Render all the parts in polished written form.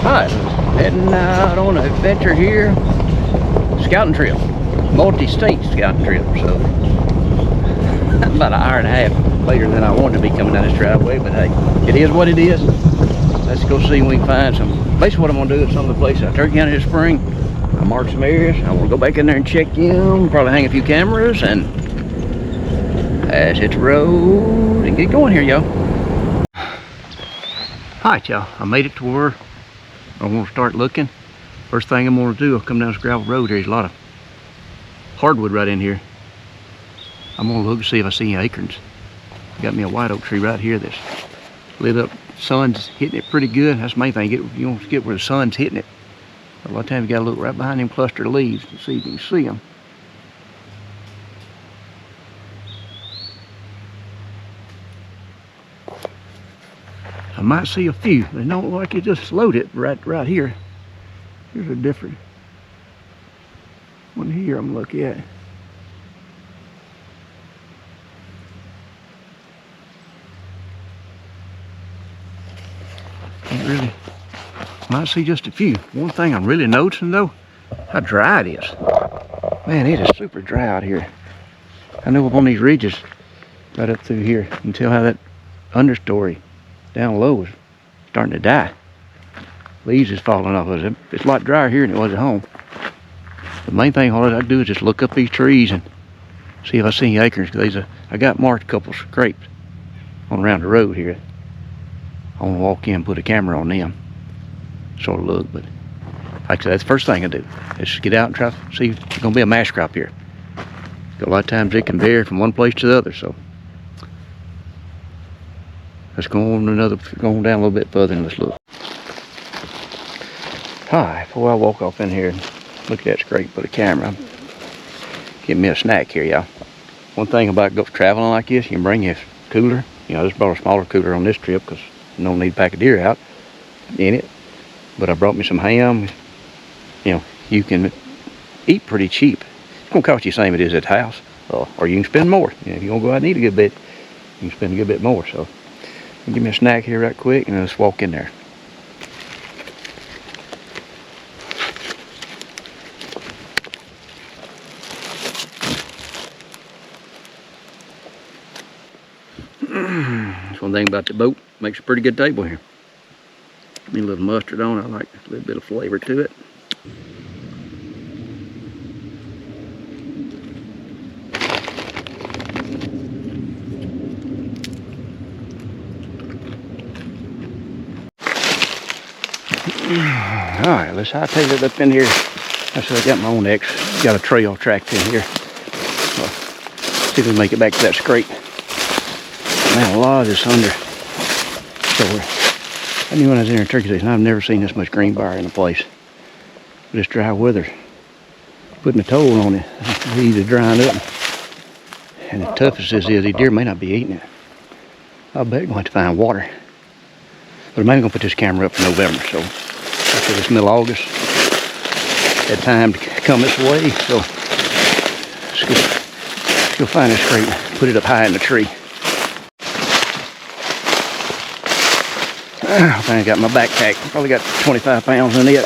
Hi, heading out on an adventure here, scouting trip, multi-state scouting trip. So about an hour and a half later than I wanted to be coming down this driveway, but hey, it is what it is. Let's go see if we can find some. Basically what I'm gonna do is some of the places out Turkey County this spring. I marked some areas. I want to go back in there and check them, probably hang a few cameras, and let's hit the road and get going here, y'all. Alright, y'all, I made it to where I want to start looking. First thing I'm going to do, I'll come down this gravel road. There's a lot of hardwood right in here. I'm going to look and see if I see any acorns. Got me a white oak tree right here that's lit up. Sun's hitting it pretty good. That's the main thing. You want to get where the sun's hitting it. A lot of times you got to look right behind them cluster of leaves to see if you can see them. I might see a few. They don't look like it just loaded right here. Here's a different one here I'm looking at. Can't really, might see just a few. One thing I'm really noticing though, how dry it is. Man, it is super dry out here. I know up on these ridges right up through here, you can tell how that understory down low is starting to die. Leaves is falling off of it. It's a lot drier here than it was at home. The main thing all I do is just look up these trees and see if I see any acorns. Cause I got marked a couple scrapes on around the road here. I want to walk in and put a camera on them. Sort of look, but like I said, that's the first thing I do. Is just get out and try to see if there's gonna be a mash crop here. A lot of times it can vary from one place to the other, so let's go on down a little bit further and let's look. Hi, before I walk off in here and look at that scrape with a camera, get me a snack here, y'all. One thing about traveling like this, you can bring your cooler. You know, I just brought a smaller cooler on this trip because I don't need to pack a deer out in it. But I brought me some ham. You know, you can eat pretty cheap. It's gonna cost you the same it is at the house, or you can spend more. You know, if you gonna go out and eat a good bit, you can spend a good bit more. So give me a snack here right quick and let's walk in there. That's one thing about the boat, makes a pretty good table here. Need a little mustard on it. I like a little bit of flavor to it. Alright, let's hightail it up in here. That's what I got my own X. Got a trail tracked in here. So, see if we can make it back to that scrape. Man, a lot of this under. So I knew when I was in here in Turkey season, I've never seen this much greenbrier in a place. This dry weather putting a toll on it. It's easy to drying up. And the toughest this is, these deer may not be eating it. I bet you're going to have to find water. But I'm mainly going to put this camera up for November, so after this middle of August, had time to come this way, so let's go find this scrape, put it up high in the tree. I think I got my backpack, probably got 25 pounds in it.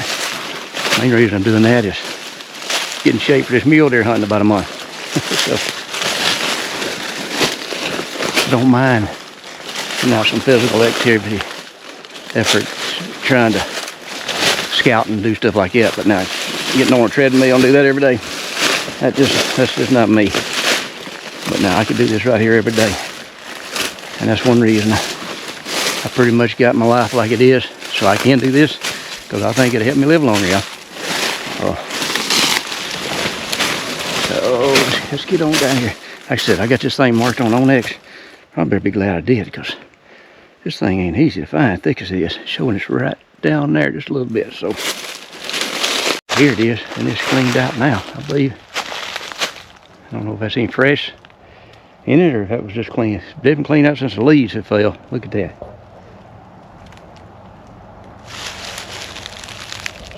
Main reason I'm doing that is getting in shape for this mule deer hunting about a month. So don't mind now some physical activity effort trying to scout and do stuff like that, but now getting on a treadmill and do that every day, that's just not me. But now I can do this right here every day, and that's one reason I pretty much got my life like it is, so I can do this, because I think it'll help me live longer, y'all. So let's get on down here. Like I said, I got this thing marked on X. Probably better be glad I did, because this thing ain't easy to find, thick as it is. Showing it's right down there just a little bit. So here it is, and it's cleaned out now, I believe. I don't know if that's any fresh in it or if that was just clean. It's definitely cleaned out since the leaves have fell. Look at that.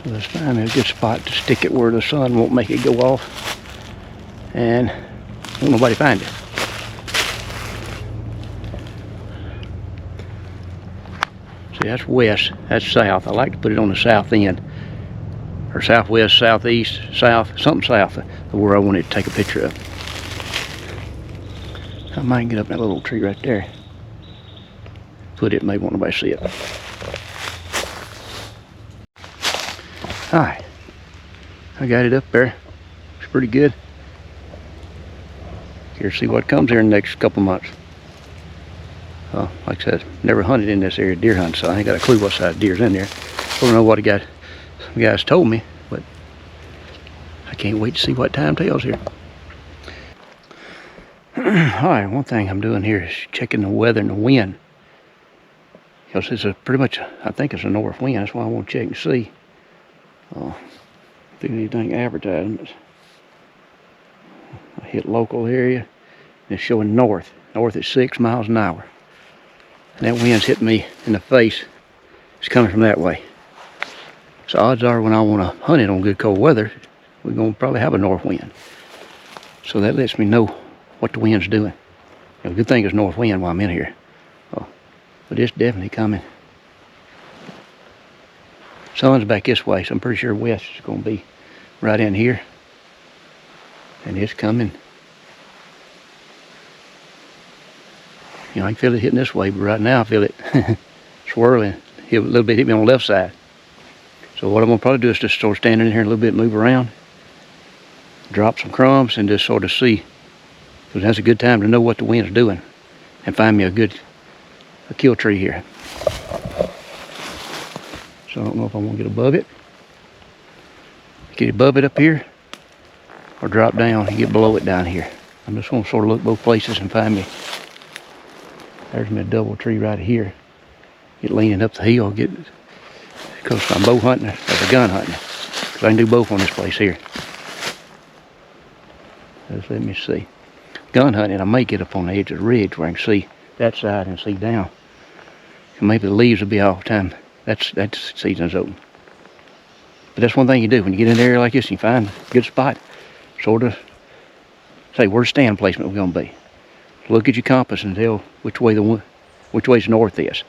So let's find a good spot to stick it where the sun won't make it go off, and won't nobody find it. See, that's west, that's south. I like to put it on the south end. Or southwest, southeast, south, something south of where I wanted to take a picture of. I might get up that little tree right there. Put it, maybe won't nobody see it. Alright. I got it up there. It's pretty good. Here, see what comes here in the next couple months. Like I said, never hunted in this area, deer hunt, so I ain't got a clue what size deer's in there. I don't know what some guys told me, but I can't wait to see what time tells here. Alright, one thing I'm doing here is checking the weather and the wind. Because it's a pretty much, I think it's a north wind, that's why I want to check and see. If there's anything advertising. I hit local area, and it's showing north. North at 6 miles an hour. And that wind's hitting me in the face. It's coming from that way. So odds are when I want to hunt it on good cold weather, we're going to probably have a north wind. So that lets me know what the wind's doing. The good thing is north wind while I'm in here. But it's definitely coming. Sun's back this way, so I'm pretty sure west is going to be right in here. And it's coming. You know, I can feel it hitting this way, but right now I feel it swirling. A little bit hit me on the left side. So what I'm going to probably do is just sort of stand in here a little bit, move around, drop some crumbs, and just sort of see. Because that's a good time to know what the wind's doing. And find me a kill tree here. So I don't know if I want to get above it. Get above it up here, or drop down and get below it down here. I'm just going to sort of look both places and find me. There's me a double tree right here. Get leaning up the hill, because I'm bow hunting or gun hunting. Because I can do both on this place here. Just let me see. Gun hunting, I may get up on the edge of the ridge where I can see that side and see down. And maybe the leaves will be all the time. That's season's open. But that's one thing you do when you get in an area like this and you find a good spot. Sort of say where the stand placement we're going to be. Look at your compass and tell which way the north is.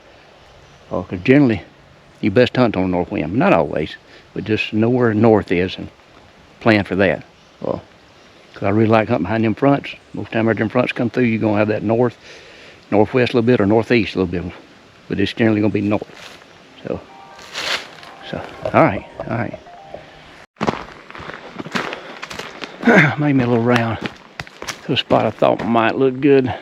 Because generally you best hunt on the north wind. Not always, but just know where the north is and plan for that. Because I really like hunting behind them fronts. Most time after them fronts come through, you're going to have that northwest a little bit or northeast a little bit. But it's generally going to be north. So all right. Made me a little round to a spot I thought might look good.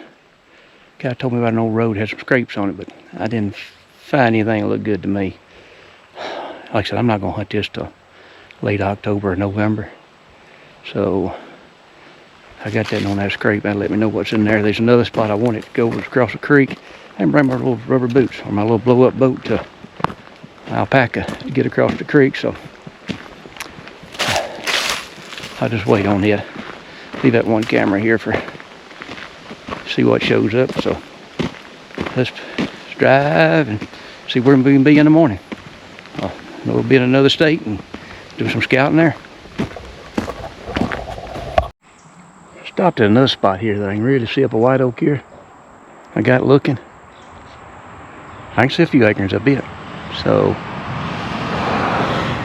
Guy told me about an old road had some scrapes on it, but I didn't find anything that looked good to me. Like I said, I'm not going to hunt this till late October or November. So I got that on that scrape. That'll let me know what's in there. There's another spot I wanted to go across the creek. I didn't bring my little rubber boots or my little blow-up boat to Alpaca to get across the creek, so I'll just wait on it. Leave that one camera here for see what shows up. So let's drive and see where we can be in the morning. We'll be in another state and do some scouting there. Stopped at another spot here that I can really see up a white oak here. I got looking. I can see a few acorns up it. So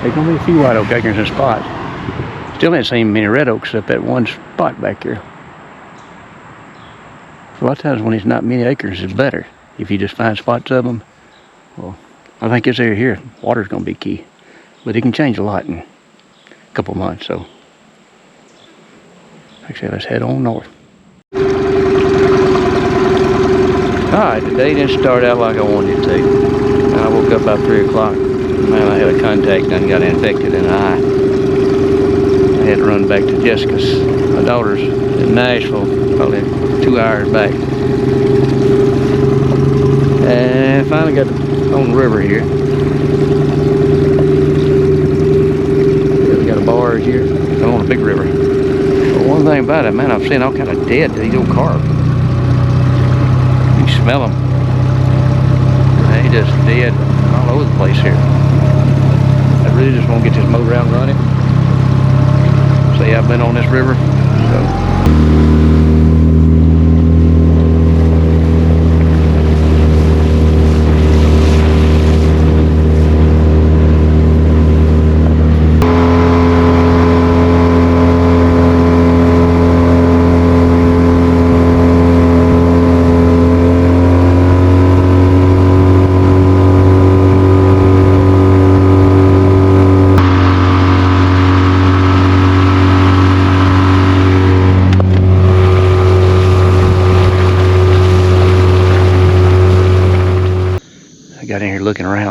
there's gonna be a few white oak acorns in spots. Still ain't seen many red oaks up at one spot back here. So a lot of times when there's not many acorns, it's better if you just find spots of them. Well, I think this area here, water's gonna be key, but it can change a lot in a couple months. So like I said, let's head on north. Alright, the day didn't start out like I wanted it to. I woke up about 3 o'clock. Man, I had a contact and got infected in the eye. I had to run back to Jessica's. My daughter's in Nashville, probably 2 hours back. And finally got on the river here. We got a barge here. I'm on a big river. But one thing about it, man, I've seen all kind of dead these old carp. You smell them. They just dead all over the place here. I really just want to get this motor out and running. See, I've been on this river, so.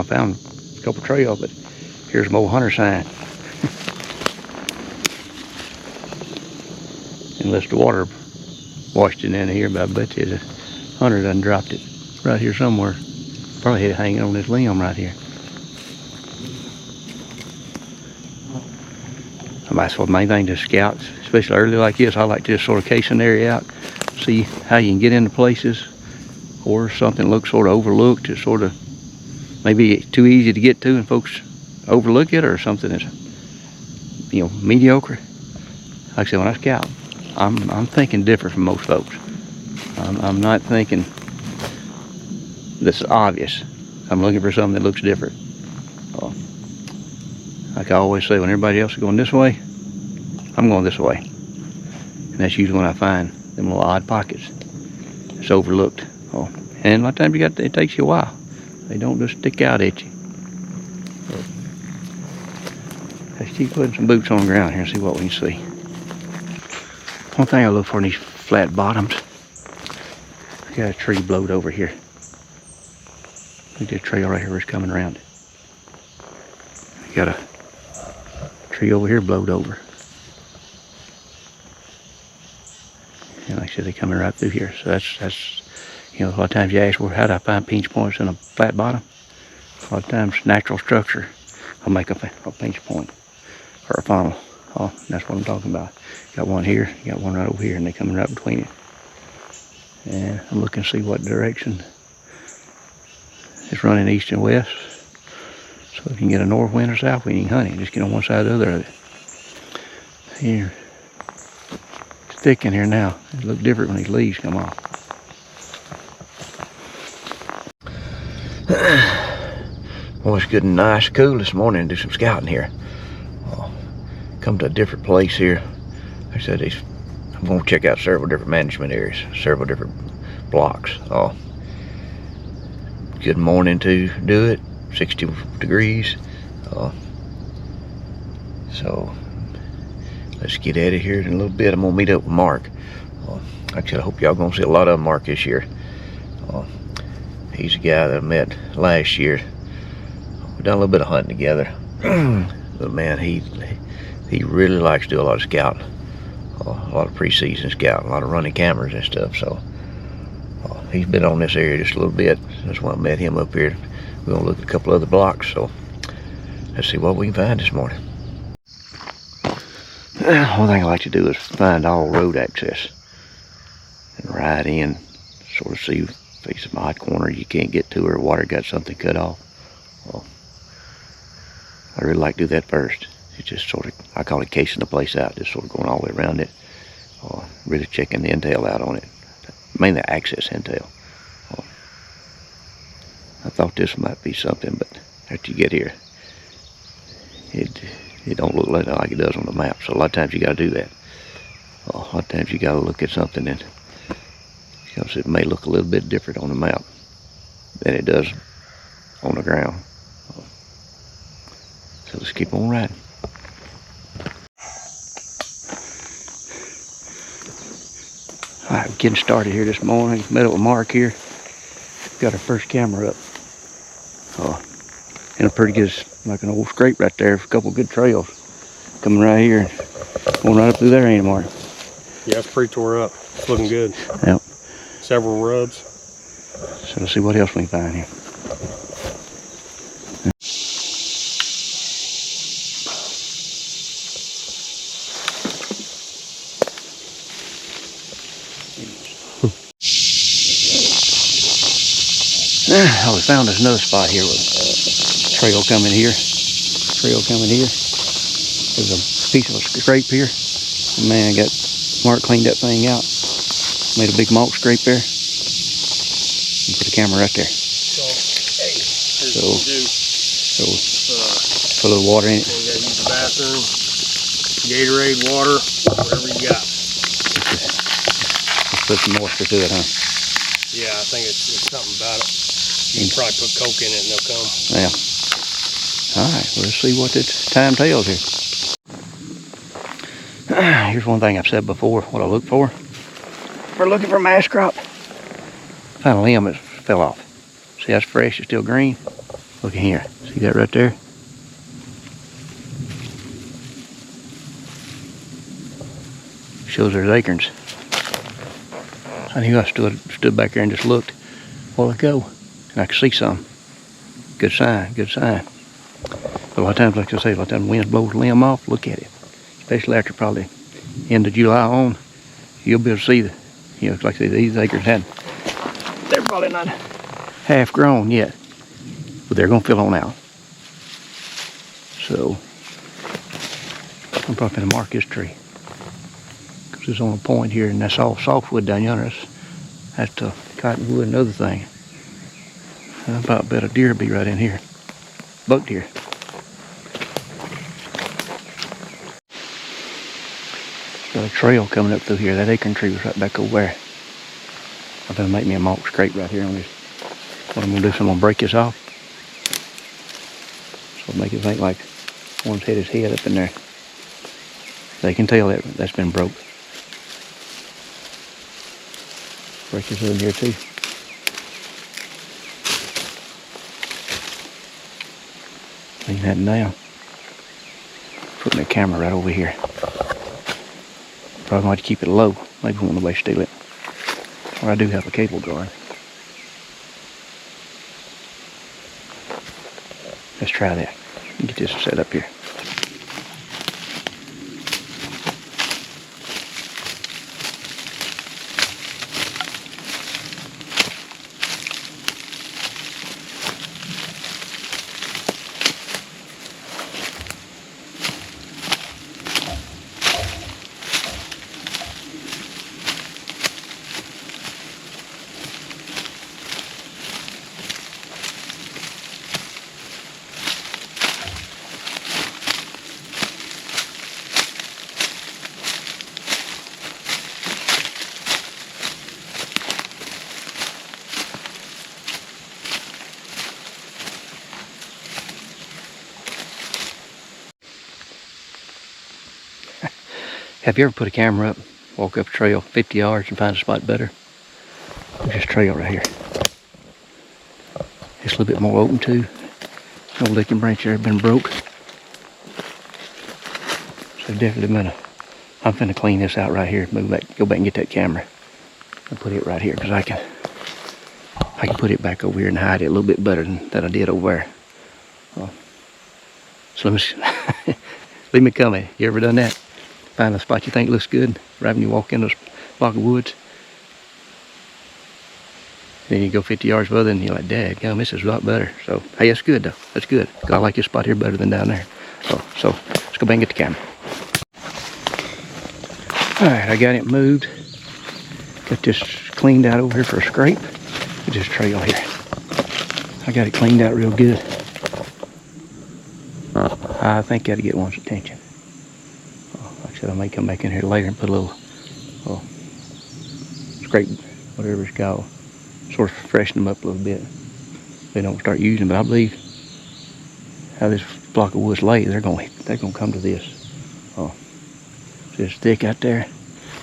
found a couple trails, but here's some old hunter sign. Unless the water washed it in here, but I bet you the hunter done dropped it right here somewhere. Probably had it hanging on this limb right here. That's what the main thing to scouts, especially early like this. I like to just sort of case an area out, see how you can get into places, or something looks sort of overlooked. It's sort of maybe too easy to get to and folks overlook it, or something that's, you know, mediocre. Like I said, when I scout, I'm thinking different from most folks. I'm not thinking that's obvious. I'm looking for something that looks different. Like I always say, when everybody else is going this way, I'm going this way. And that's usually when I find them little odd pockets. It's overlooked. And a lot of times it takes you a while. They don't just stick out at you. Let's keep putting some boots on the ground here and see what we can see. One thing I look for in these flat bottoms, I got a tree blowed over here. Look at the trail right here where it's coming around. Got a tree over here blowed over. And like I said, they're coming right through here. So that's you know, a lot of times you ask, well, how do I find pinch points in a flat bottom? A lot of times natural structure will make a pinch point or a funnel. That's what I'm talking about. Got one here, you got one right over here, and they're coming right between it. And I'm looking to see what direction it's running, east and west. So if you can get a north wind or south wind, you can hunt it. Just get on one side or the other of it. Here, it's thick in here now. It looks different when these leaves come off. Well, it's good and nice, cool this morning to do some scouting here. Come to a different place here. Like I said, I'm going to check out several different management areas, several different blocks. Good morning to do it. 60 degrees. So let's get at it here in a little bit. I'm gonna meet up with Mark. Like I said, I hope y'all gonna see a lot of Mark this year. He's a guy that I met last year. We've done a little bit of hunting together. But man, he really likes to do a lot of scouting, a lot of pre-season scouting, a lot of running cameras and stuff. So he's been on this area just a little bit. That's why I met him up here. We're gonna look at a couple other blocks, so let's see what we can find this morning. One thing I like to do is find all road access and ride in, sort of see if there's some odd corner you can't get to, or water got something cut off. I really like to do that first. It's just sort of, I call it casing the place out, just sort of going all the way around it, really checking the intel out on it, mainly access intel. I thought this might be something, but after you get here, it don't look like it does on the map. So a lot of times you got to do that. A lot of times you got to look at something, and because it may look a little bit different on the map than it does on the ground. So let's keep on riding. All right, we're getting started here this morning. Met up with Mark here. Got our first camera up. And a pretty good, like an old scrape right there. A couple good trails coming right here. Going right up through there, ain't it, Mark? Yeah, it's pretty tore up. It's looking good. Yep. Several rubs. So let's see what else we can find here. Oh, we found us another spot here with a trail coming here. There's a piece of a scrape here. And man, Mark cleaned that thing out. Made a big mulch scrape there. And put the camera right there. So, hey, here's what we do. So put a little water in it. You gotta use the bathroom, Gatorade, water, whatever you got. Let's put some moisture to it, huh? Yeah, I think it's something about it. You can probably put Coke in it and they'll come. Yeah. All right, well, let's see what this time tells here. Here's one thing I've said before, what I look for. We're looking for mass crop. Found a limb that fell off. See, that's fresh, it's still green. Look in here. See that right there? Shows there's acorns. I knew I stood back there and just looked a while ago, and I could see some. Good sign, good sign. But a lot of times, like I say, a lot of times the wind blows a limb off, look at it. Especially after probably end of July on, you'll be able to see the, like I say, these acorns they're probably not half grown yet, but they're gonna fill on out. So, I'm probably gonna mark this tree. Because it's on a point here, and that's all softwood down yonder. That's the cottonwood and other thing. I about bet a deer be right in here. Buck deer. Got a trail coming up through here. That acorn tree was right back over there. I'm gonna make me a mulch scrape right here on this. What I'm gonna do is I'm gonna break this off. So make it think like one's hit his head up in there. They can tell that's been broke. Break this in here too. Clean that down. Putting the camera right over here. Probably might keep it low. Maybe won't nobody steal it. Or I do have a cable drawing. Let's try that. Get this set up here. Have you ever put a camera up, walk up a trail 50 yards and find a spot better? There's this trail right here. It's a little bit more open too. No licking branch there been broke. So definitely I'm finna clean this out right here. Move back, go back and get that camera. And put it right here because I can put it back over here and hide it a little bit better than I did over there. So leave me comment. You ever done that? Find a spot you think looks good right when you walk in this block of woods. Then you go 50 yards further and you're like, Dad, this is a lot better. So, hey, that's good though. That's good. I like this spot here better than down there. So let's go back and get the camera. Alright, I got it moved. Got this cleaned out over here for a scrape. Look at this trail here. I got it cleaned out real good. I think that'll get one's attention. Like I said, I may come back in here later and put a little scrape, whatever it's called, sort of freshen them up a little bit. They don't start using them, but I believe how this block of wood's laid, they're gonna come to this. So it's thick out there.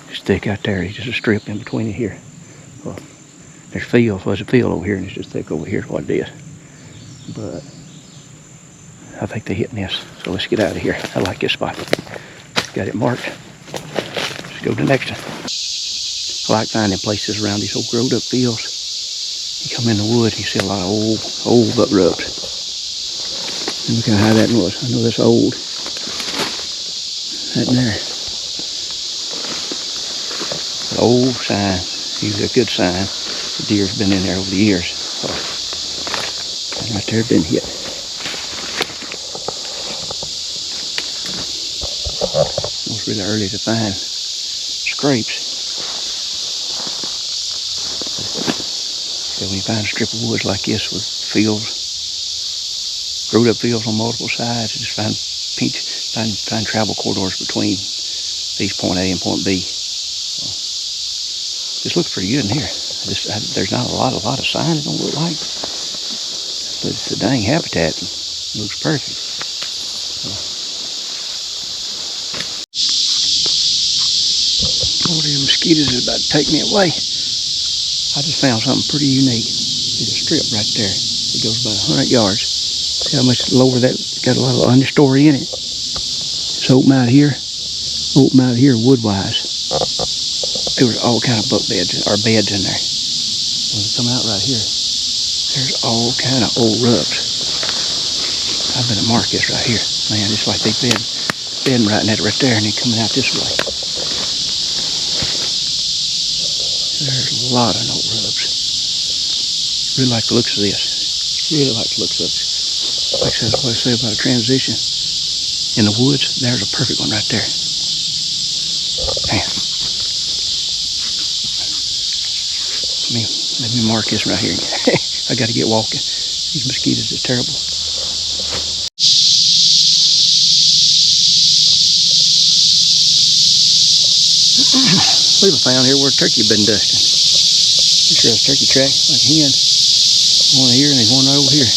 It's thick out there. It's just a strip in between it here. There's fields. There's a field over here, and it's just thick over here is what it is. But I think they're hitting this. So let's get out of here. I like this spot. Got it marked. Let's go to the next one. I like finding places around these old growed up fields. You come in the woods, you see a lot of old butt rubs. And look how high that was. I know that's old. That in there. An old sign, usually a good sign. The deer's been in there over the years. So, and right there, been hit. It's really early to find scrapes. So when you find a strip of woods like this with fields, growed up fields on multiple sides, you just find travel corridors between these point A and point B. So, this looks pretty good in here. There's not a lot of sign, it don't look like. But it's a dang habitat. It looks perfect. Oh, the mosquitoes is about to take me away. I just found something pretty unique. There's a strip right there. It goes about 100 yards. how much lower that, got a lot of understory in it. It's open out here, wood-wise. There was all kind of buck beds, or beds in there. When we come out right here, there's all kind of old rubs. I've been to mark this right here. Man, it's like they've been bedding right in that right there and then coming out this way. There's a lot of old rubs. Really like the looks of this. Really like the looks of it. Like I said, what I say about a transition in the woods, there's a perfect one right there. Man. Let me mark this right here. I got to get walking. These mosquitoes are terrible. I believe I found here where a turkey had been dusting. Pretty sure it's a turkey track, like a hen. One here and there's one right over here.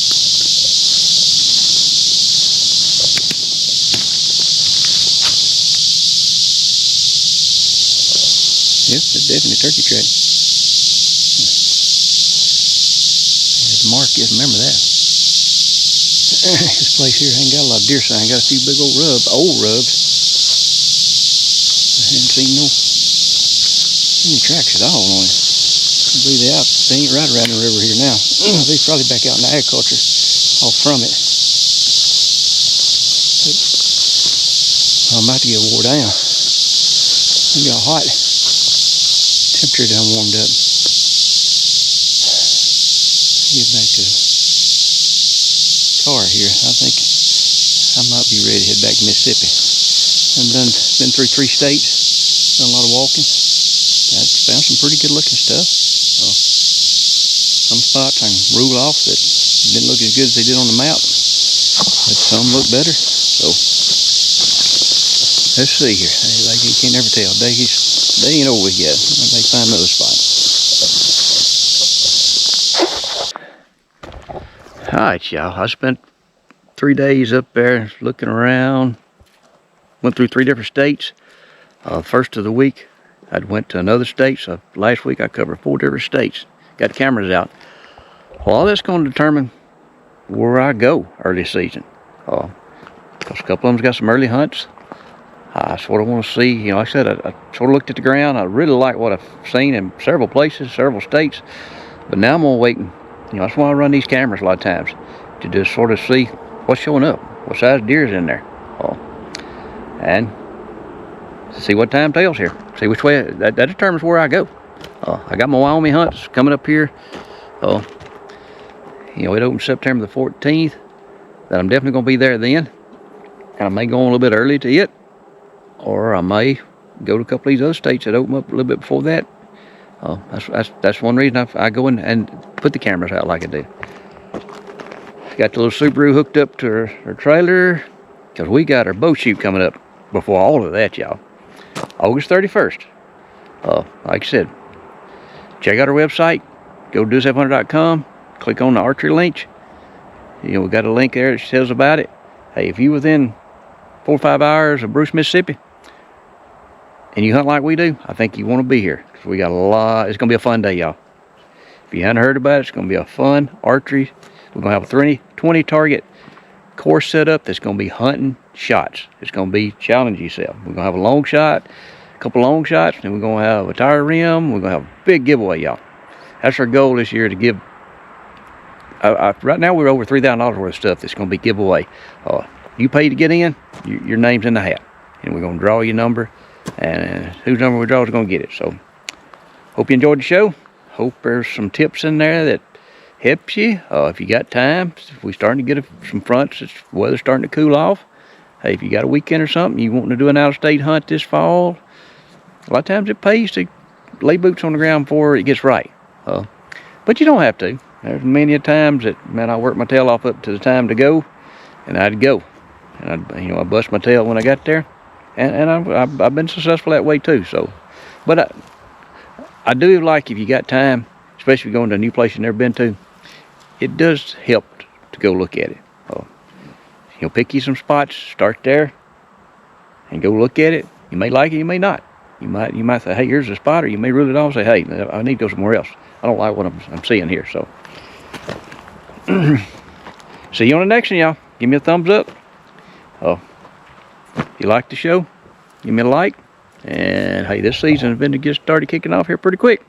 Yep, that's definitely a turkey track. There's a mark, yes, remember that. This place here ain't got a lot of deer sign, got a few big old rubs. I haven't seen any tracks at all on it. I believe they ain't right around the river here now. They're probably back out in the agriculture off from it. But I'm about to get wore down. It got hot. Temperature done warmed up. Get back to the car here. I think I might be ready to head back to Mississippi. I've been through 3 states, done a lot of walking. I found some pretty good looking stuff. Some spots I can rule off that didn't look as good as they did on the map, but some look better. So let's see here. Like you can't never tell. They ain't over yet. They find another spot. All right, y'all. I spent 3 days up there looking around. Went through 3 different states. First of the week, I went to another state. So last week I covered 4 different states. Got cameras out. Well, all that's going to determine where I go early season. Because a couple of them's got some early hunts. I sort of want to see, you know, like I said, I sort of looked at the ground. I really like what I've seen in several places, several states. But now I'm going to wait. You know, that's why I run these cameras a lot of times, to just sort of see what's showing up, what size deer's in there. And see what time tail's here. See which way, that determines where I go. I got my Wyoming hunts coming up here. You know, it opens September the 14th. That I'm definitely going to be there then. And I may go on a little bit early to it. Or I may go to a couple of these other states that open up a little bit before that. That's one reason I go in and put the cameras out like I do. Got the little Subaru hooked up to her trailer. Because we got our bow shoot coming up before all of that, y'all. August 31st. Like I said, check out our website. Go to dostuffhunter.com. Click on the archery link. You know, we got a link there that tells about it. Hey, if you're within 4 or 5 hours of Bruce, Mississippi, and you hunt like we do, I think you want to be here. Because we got a lot. It's going to be a fun day, y'all. If you haven't heard about it, it's going to be a fun archery. We're going to have a 20 target course set up that's going to be hunting shots. It's going to be challenge yourself. We're going to have a long shot, a couple long shots, and we're going to have a tire rim. We're going to have a big giveaway, y'all. That's our goal this year, to give. Right now we're over $3,000 worth of stuff that's going to be giveaway. You pay to get in, your name's in the hat, and we're going to draw your number, and whose number we draw is going to get it. So hope you enjoyed the show. Hope there's some tips in there that helps you. If you got time, if we're starting to get some fronts, the weather's starting to cool off. Hey, if you got a weekend or something, you want to do an out-of-state hunt this fall, a lot of times it pays to lay boots on the ground before it gets right. But you don't have to. There's many a times that, man, I worked my tail off up to the time to go, and I'd go. And I bust my tail when I got there. And I've been successful that way too. So, but I do like, if you got time, especially going to a new place you've never been to, it does help to go look at it. Pick you some spots, start there, and go look at it. You may like it, you may not. You might say, hey, here's a spot, or you may rule it off and say, hey, I need to go somewhere else. I don't like what I'm seeing here. So See you on the next one, y'all. Give me a thumbs up. Oh, if you like the show, give me a like. And hey, this season has been to get started kicking off here pretty quick.